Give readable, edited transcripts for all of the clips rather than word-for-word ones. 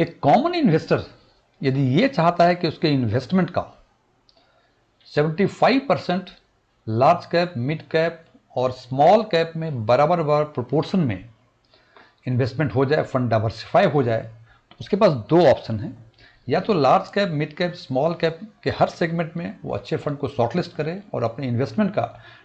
एक common investor यदि ये चाहता है कि उसके इन्वेस्टमेंट का 75% लार्ज कैप, मिड कैप और स्मॉल कैप में बराबर बराबर प्रोपोर्शन में इन्वेस्टमेंट हो जाए, फंड डाइवर्सिफाई हो जाए, तो उसके पास दो ऑप्शन हैं। या तो large cap, mid cap, small cap के हर सेगमेंट में वो अच्छे फंड को शॉर्टलिस्ट करे और अपने इन्वेस्टमेंट का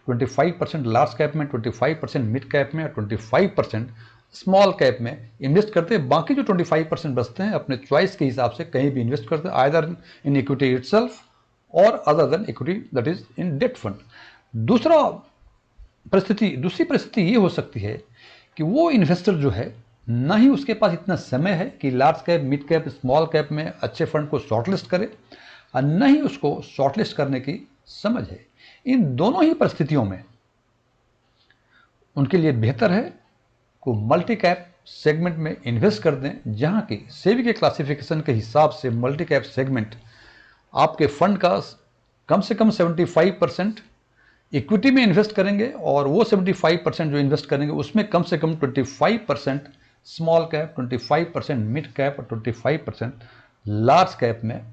25% लार्ज कैप में, 25% मिड कैप में और 25% स्मॉल कैप में इन्वेस्ट करते हैं। बाकी जो 25% बचते हैं अपने चॉइस के हिसाब से कहीं भी इन्वेस्ट करते हैं, आइदर इन इक्विटी इटसेल्फ और other than equity, that is in debt fund. दूसरी परिस्थिति ये हो सकती है कि वो इन्वेस्टर जो है ना ही उसके पास इतना समय है कि large cap, mid cap, small cap में अच्छे फंड को शॉर्टलिस्ट करे और न ही उसको शॉर्टलिस्ट करने की समझ है। इन दोनों ही परिस्थितियों में उनके लिए बेहतर है को मल्टी कैप सेगमेंट में इन्वेस्ट कर दें, जहां की सेबी के क्लासिफिकेशन के हिसाब से मल्टी कैप सेगमेंट आपके फंड का कम से कम 75% इक्विटी में इन्वेस्ट करेंगे और वो 75% जो इन्वेस्ट करेंगे उसमें कम से कम 25% स्मॉल कैप, 25% मिड कैप और 25% लार्ज कैप में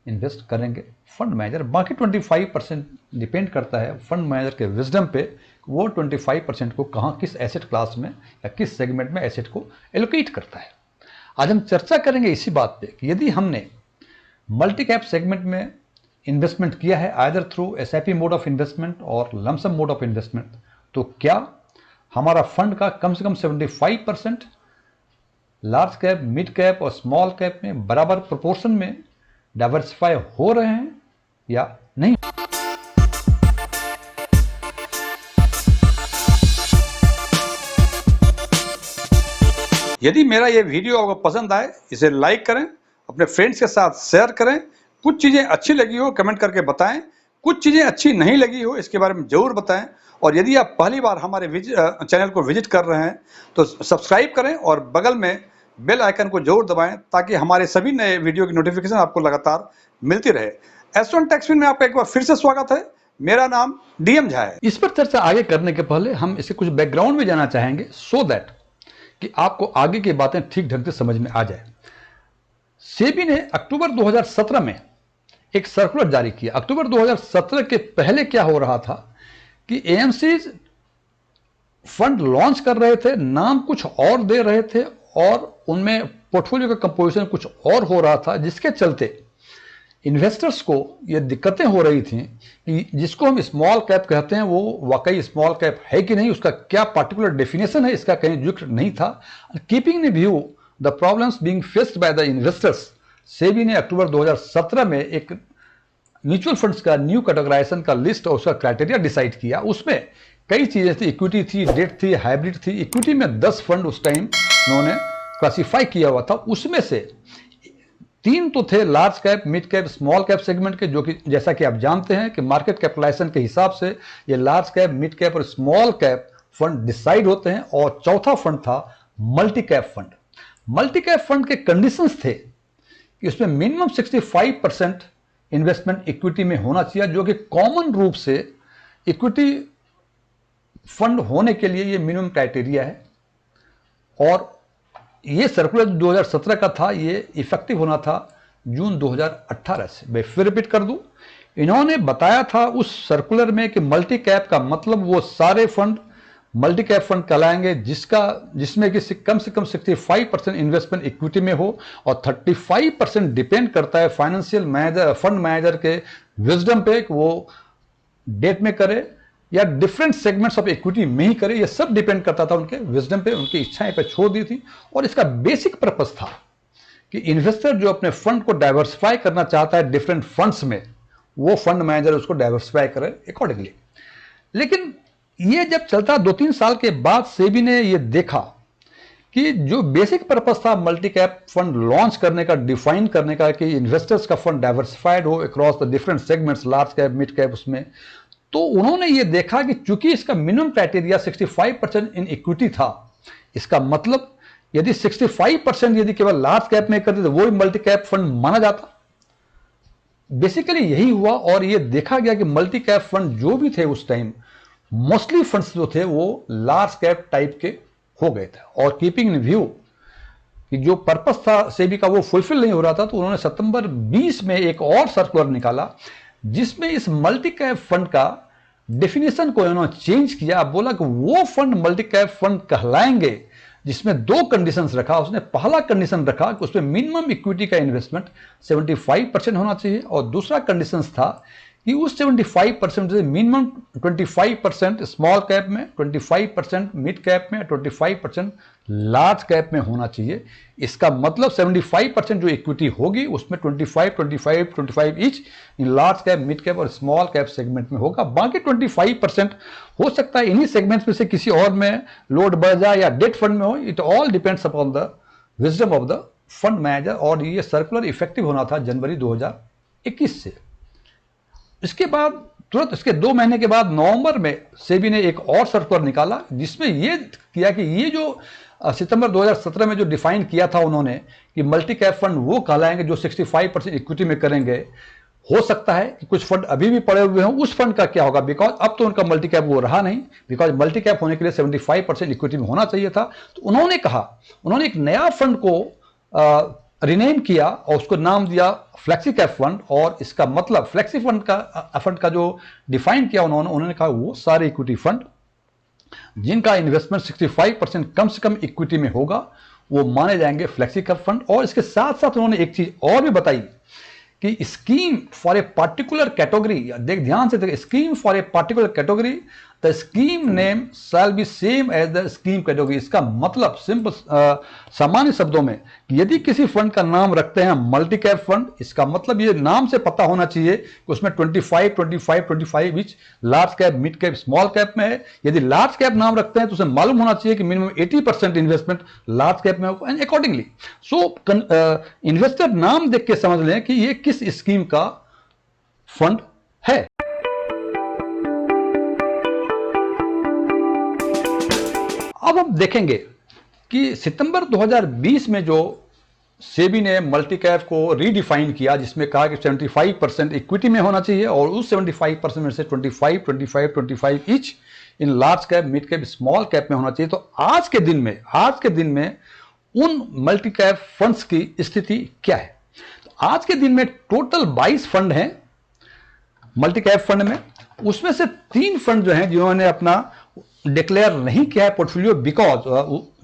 इन्वेस्ट करेंगे फंड मैनेजर। बाकी 25% डिपेंड करता है फंड मैनेजर के विजडम पे, वो 25% को कहाँ, किस एसेट क्लास में या किस सेगमेंट में एसेट को एलोकेट करता है। आज हम चर्चा करेंगे इसी बात पे कि यदि हमने मल्टी कैप सेगमेंट में इन्वेस्टमेंट किया है either through SIP mode of investment और लमसम मोड ऑफ इन्वेस्टमेंट, तो क्या हमारा फंड का कम से कम 75% लार्ज कैप, मिड कैप और स्मॉल कैप में बराबर प्रोपोर्शन में डाइवर्सिफाई हो रहे हैं या नहीं। यदि मेरा ये वीडियो आपको पसंद आए, इसे लाइक करें, अपने फ्रेंड्स के साथ शेयर करें। कुछ चीज़ें अच्छी लगी हो कमेंट करके बताएं, कुछ चीज़ें अच्छी नहीं लगी हो इसके बारे में ज़रूर बताएं। और यदि आप पहली बार हमारे चैनल को विजिट कर रहे हैं तो सब्सक्राइब करें और बगल में बेल आइकन को जरूर दबाएं ताकि हमारे सभी नए वीडियो की नोटिफिकेशन आपको लगातार मिलती रहे। S1 टेक्सविन में आपका एक बार फिर से स्वागत है। मेरा नाम DM झा है। इस पर चर्चा आगे करने के पहले हम इसे कुछ बैकग्राउंड में जाना चाहेंगे सो दैट कि आपको आगे की बातें ठीक ढंग से समझ में आ जाए। सेबी ने अक्टूबर 2017 में एक सर्कुलर जारी किया। अक्टूबर 2017 के पहले क्या हो रहा था कि एएमसीज फंड लॉन्च कर रहे थे, नाम कुछ और दे रहे थे और उनमें पोर्टफोलियो का कंपोजिशन कुछ और हो रहा था, जिसके चलते इन्वेस्टर्स को ये दिक्कतें हो रही थी कि जिसको हम स्मॉल कैप कहते हैं वो वाकई स्मॉल कैप है कि नहीं, उसका क्या पार्टिकुलर डेफिनेशन है, इसका कहीं जिक्र नहीं था। Keeping in view the problems being faced by the investors, SEBI ने अक्टूबर 2017 में एक म्यूचुअल फंड्स का न्यू कैटेगराइजेशन का लिस्ट और उसका क्राइटेरिया डिसाइड किया। उसमें कई चीजें थी, इक्विटी थी, डेट थी, हाइब्रिड थी। इक्विटी में 10 फंड उस टाइम उन्होंने क्लासिफाई किया हुआ था। उसमें से 3 तो थे large cap, mid cap, small cap segment के, जो कि जैसा कि आप जानते हैं कि मार्केट कैपिटलाइजेशन के हिसाब से ये लार्ज कैप, मिड कैप और स्मॉल कैप फंड डिसाइड होते हैं। और चौथा फंड था multi cap fund. Multi cap fund के कंडीशंस थे कि उसमें मिनिमम 65% इन्वेस्टमेंट इक्विटी में होना चाहिए, जो कि कॉमन रूप से इक्विटी फंड होने के लिए ये मिनिमम क्राइटेरिया है। और ये सर्कुलर 2017 का था, ये इफेक्टिव होना था जून 2018 से। मैं फिर रिपीट कर दूं, इन्होंने बताया था उस सर्कुलर में कि मल्टी कैप का मतलब वो सारे फंड मल्टी कैप फंड कहलाएंगे जिसमें कि कम से कम 65% इन्वेस्टमेंट इक्विटी में हो और 35% डिपेंड करता है फाइनेंशियल मैनेजर, फंड मैनेजर के विजडम पे कि वो डेट में करे या डिफरेंट सेगमेंट्स ऑफ इक्विटी में ही करे। ये सब डिपेंड करता था उनके विजडम पे, उनकी इच्छाएं पे छोड़ दी थी। और इसका बेसिक पर्पस था कि इन्वेस्टर जो अपने फंड को डाइवर्सिफाई करना चाहता है डिफरेंट फंड्स में, वो फंड मैनेजर उसको डाइवर्सिफाई करे अकॉर्डिंगली। लेकिन ये जब चलता 2-3 साल के बाद सेबी ने ये देखा कि जो बेसिक पर्पस था मल्टी कैप फंड लॉन्च करने का, डिफाइन करने का, कि इन्वेस्टर्स का फंड डाइवर्सिफाइड हो across the different segments, large cap, mid cap, उसमें तो उन्होंने ये देखा कि चूंकि इसका मिनिमम क्राइटेरिया 65% इन इक्विटी था, इसका मतलब यदि 65% यदि केवल लार्ज कैप में करते तो वो मल्टी कैप फंड माना जाता। बेसिकली यही हुआ और ये देखा गया कि मल्टी कैप फंड जो भी थे उस टाइम, मोस्टली फंड्स जो थे वो लार्ज कैप टाइप के हो गए थे। और कीपिंग इन व्यू कि जो पर्पस था सेबी का वो फुलफिल नहीं हो रहा था, तो उन्होंने सितंबर 20 में एक और सर्कुलर निकाला जिसमें इस मल्टी कैप फंड का डेफिनेशन को उन्होंने चेंज किया। बोला कि वो फंड मल्टी कैप फंड कहलाएंगे जिसमें 2 कंडीशंस रखा। उसने पहला कंडीशन रखा कि उसमें मिनिमम इक्विटी का इन्वेस्टमेंट 75% होना चाहिए, और दूसरा कंडीशन था कि उस 75% से मिनिमम 25% स्मॉल कैप में, 25% मिड कैप में, 25% लार्ज कैप में होना चाहिए। इसका मतलब 75% जो इक्विटी होगी उसमें 25 each in large cap, mid cap और स्मॉल कैप सेगमेंट में होगा। बाकी 25% हो सकता है इन्हीं सेगमेंट्स में से किसी और में लोड बढ़ जाए या डेट फंड में हो। It all depends upon the wisdom of the fund manager. और ये सर्कुलर इफेक्टिव होना था जनवरी 2021 से। इसके बाद तुरंत इसके 2 महीने के बाद नवंबर में सेबी ने एक और सर्कुलर निकाला जिसमें यह किया कि ये जो सितंबर 2017 में जो डिफाइन किया था उन्होंने कि मल्टी कैप फंड वो कहलाएंगे जो 65% इक्विटी में करेंगे। हो सकता है कि कुछ फंड अभी भी पड़े हुए हों, उस फंड का क्या होगा, बिकॉज अब तो उनका मल्टी कैप वो रहा नहीं, बिकॉज मल्टी कैप होने के लिए 75% इक्विटी में होना चाहिए था। तो उन्होंने कहा, उन्होंने एक नया फंड को रिनेम किया और उसको नाम दिया फ्लेक्सी कैप फंड। और इसका मतलब फ्लेक्सी फंड का जो डिफाइन किया उन्होंने कहा वो सारे इक्विटी फंड जिनका इन्वेस्टमेंट 65% कम से कम इक्विटी में होगा वो माने जाएंगे फ्लेक्सी कैप फंड। और इसके साथ साथ उन्होंने एक चीज और भी बताई कि scheme for a particular category, ध्यान से देखिए, scheme for a particular category the scheme name shall be same as the scheme category. इसका मतलब सिंपल सामान्य शब्दों में कि यदि किसी फंड का नाम रखते हैं मल्टी कैप फंड, इसका मतलब ये नाम से पता होना चाहिए कि उसमें 25 etch large cap, mid cap, small cap में है। यदि लार्ज कैप नाम रखते हैं तो उसे मालूम होना चाहिए कि मिनिमम 80% इन्वेस्टमेंट लार्ज कैप में होगा। एंड अकॉर्डिंगली इन्वेस्टर नाम देख के समझ लें कि ये किस स्कीम का फंड है। अब हम देखेंगे कि सितंबर 2020 में जो सेबी ने मल्टी कैप को रीडिफाइन किया जिसमें कहा कि 75% इक्विटी में होना चाहिए और उस 75% में से 25 each in large cap, mid cap, small cap में होना चाहिए। तो आज के दिन में उन मल्टी कैप फंड्स की स्थिति क्या है? तो आज के दिन में टोटल 22 फंड हैं मल्टी कैप फंड में। उसमें से 3 फंड जो हैं जिन्होंने अपना डिक्लेयर नहीं किया है पोर्टफोलियो, बिकॉज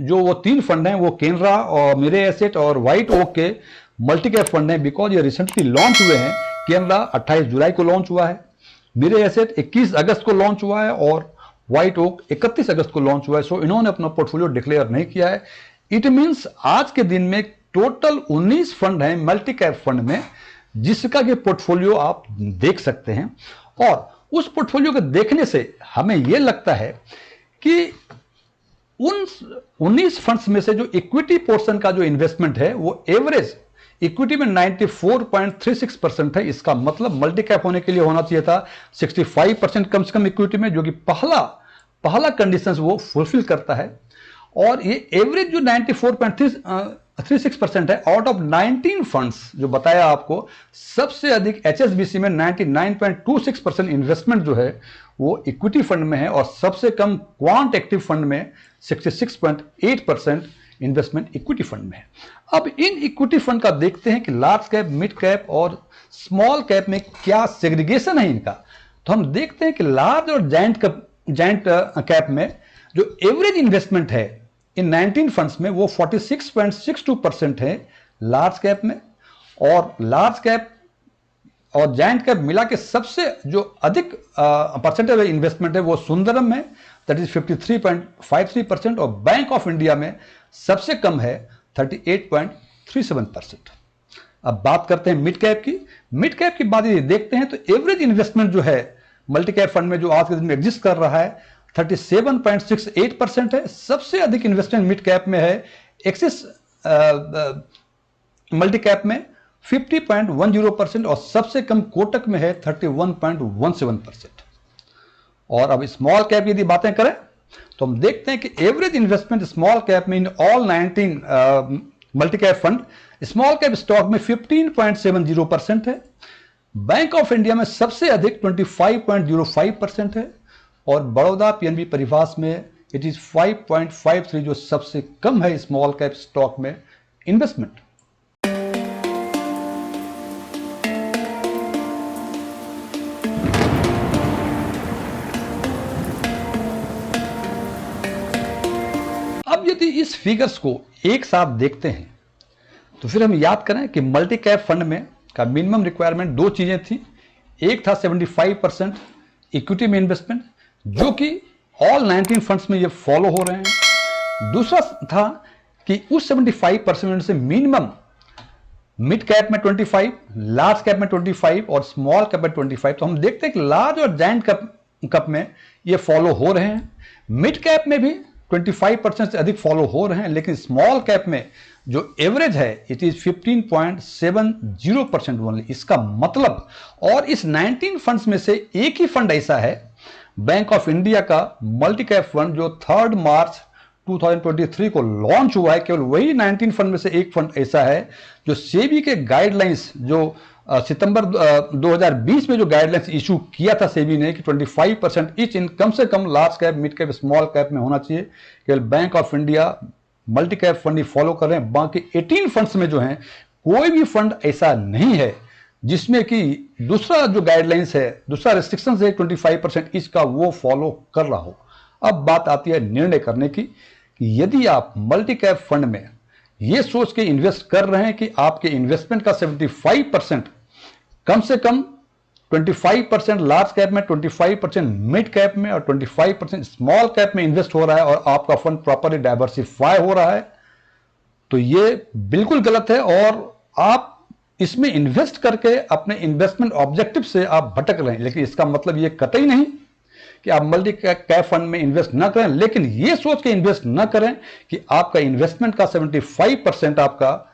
जो वो 3 फंड हैं वो केनरा और मिरे एसेट और व्हाइट ओक के मल्टी कैप फंड हैं, बिकॉज ये रिसेंटली लॉन्च हुए हैं। केनरा 28 जुलाई को लॉन्च हुआ है, मिरे एसेट 21 अगस्त को लॉन्च हुआ है और व्हाइट ओक 31 अगस्त को लॉन्च हुआ है। सो इन्होंने अपना पोर्टफोलियो डिक्लेयर नहीं किया है। इट मीन्स आज के दिन में टोटल 19 फंड हैं मल्टी कैप फंड में जिसका ये पोर्टफोलियो आप देख सकते हैं। और उस पोर्टफोलियो को देखने से हमें यह लगता है कि उन 19 फंड्स में से जो इक्विटी पोर्शन का जो इन्वेस्टमेंट है वो एवरेज इक्विटी में 94.36% है। इसका मतलब मल्टी कैप होने के लिए होना चाहिए था 65% कम से कम इक्विटी में, जो कि पहला कंडीशन वो फुलफिल करता है। और ये एवरेज जो 94.36% है आउट ऑफ 19 फंड्स जो बताया आपको, सबसे अधिक एचएसबीसी में 99.26% इन्वेस्टमेंट जो है वो इक्विटी फंड में है और सबसे कम क्वांट एक्टिव फंड में 66.8% इन्वेस्टमेंट इक्विटी फंड में है। अब इन इक्विटी फंड का देखते हैं कि लार्ज कैप, मिड कैप और स्मॉल कैप में क्या सेग्रीगेशन है इनका। तो हम देखते हैं कि लार्ज और जायंट कैप में जो एवरेज इन्वेस्टमेंट है इन 19 फंड्स में वो 46.62% है लार्ज कैप में, और लार्ज कैप और जायंट कैप मिला के सबसे जो अधिक परसेंटेज इन्वेस्टमेंट है वो सुंदरम में, दैट इज 53.53%, और बैंक ऑफ इंडिया में सबसे कम है 38.37%। अब बात करते हैं मिड कैप की। मिड कैप की बात यदि देखते हैं तो एवरेज इन्वेस्टमेंट जो है मल्टी कैप फंड में जो आज के दिन में एग्जिस्ट कर रहा है 37.68% है। सबसे अधिक इन्वेस्टमेंट मिड कैप में है एक्सिस मल्टी कैप में 50.10% और सबसे कम कोटक में है 31.17%। और अब स्मॉल कैप यदि बातें करें तो हम देखते हैं कि एवरेज इन्वेस्टमेंट स्मॉल कैप में in all 19 multi cap fund small cap stock में 15.70% है। बैंक ऑफ इंडिया में सबसे अधिक 25.05% है और बड़ौदा पीएनबी परिवास में इट इज 5.53 जो सबसे कम है स्मॉल कैप स्टॉक में इन्वेस्टमेंट। अब यदि इस फिगर्स को एक साथ देखते हैं तो फिर हम याद करें कि मल्टी कैप फंड में का मिनिमम रिक्वायरमेंट दो चीजें थी। एक था 75% इक्विटी में इन्वेस्टमेंट, जो कि ऑल 19 फंड्स में ये फॉलो हो रहे हैं। दूसरा था कि उस 75% से मिनिमम मिड कैप में 25, लार्ज कैप में 25 और स्मॉल कैप में 25। तो हम देखते हैं कि लार्ज और जायंट कप में ये फॉलो हो रहे हैं। मिड कैप में भी 25% से अधिक फॉलो हो रहे हैं, लेकिन स्मॉल कैप में जो एवरेज है इट इज 15.70% ओनली। इसका मतलब, और इस 19 फंड्स में से एक ही फंड ऐसा है, बैंक ऑफ इंडिया का मल्टी कैप फंड, जो 3 मार्च 2023 को लॉन्च हुआ है। केवल वही 19 फंड में से एक फंड ऐसा है जो सेबी के गाइडलाइंस, जो सितंबर 2020 में जो गाइडलाइंस इशू किया था सेबी ने कि 25% ईच इन कम से कम large cap, mid cap, small cap में होना चाहिए, केवल Bank of India multi cap fund ही फॉलो कर रहे हैं। बाकी 18 फंड्स में जो हैं कोई भी फंड ऐसा नहीं है जिसमें कि दूसरा जो गाइडलाइंस है, दूसरा रेस्ट्रिक्शन है 25% ईच का, वो फॉलो कर रहा हो। अब बात आती है निर्णय करने की कि यदि आप मल्टी कैप फंड में ये सोच के इन्वेस्ट कर रहे हैं कि आपके इन्वेस्टमेंट का 75% कम से कम 25% लार्ज कैप में, 25% मिड कैप में और 25% स्मॉल कैप में इन्वेस्ट हो रहा है और आपका फंड प्रॉपरली डाइवर्सिफाई हो रहा है, तो ये बिल्कुल गलत है। और आप इसमें इन्वेस्ट करके अपने इन्वेस्टमेंट ऑब्जेक्टिव से आप भटक रहे हैं। लेकिन इसका मतलब ये कतई नहीं कि आप मल्टी कैप फंड में इन्वेस्ट ना करें, लेकिन ये सोच के इन्वेस्ट ना करें कि आपका इन्वेस्टमेंट का 75% आपका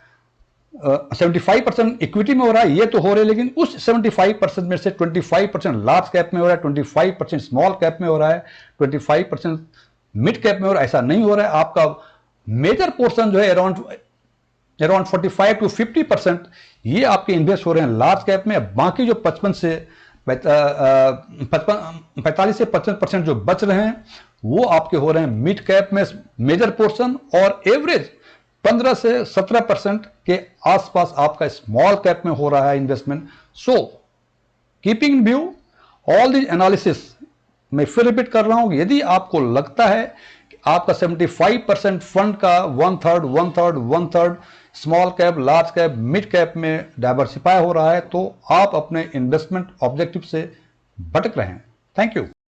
75% इक्विटी में हो रहा है, ये तो हो रहा है, लेकिन उस 75% में से 25% लार्ज कैप में हो रहा है, 25% स्मॉल कैप में हो रहा है, 25% मिड कैप में हो रहा है, ऐसा नहीं हो रहा है। आपका मेजर पोर्शन जो है अराउंड 45 to 50% ये आपके इन्वेस्ट हो रहे हैं लार्ज कैप में। बाकी जो 45 से 55% जो बच रहे हैं वो आपके हो रहे हैं मिड कैप में मेजर पोर्शन, और एवरेज 15 से 17% के आसपास आपका स्मॉल कैप में हो रहा है investment. So keeping in view all this analysis, मैं फिर रिपीट कर रहा हूं, यदि आपको लगता है कि आपका 75% फंड का 1/3 small cap, large cap, mid cap में डाइवर्सिफाई हो रहा है, तो आप अपने इन्वेस्टमेंट ऑब्जेक्टिव से भटक रहे हैं। Thank you.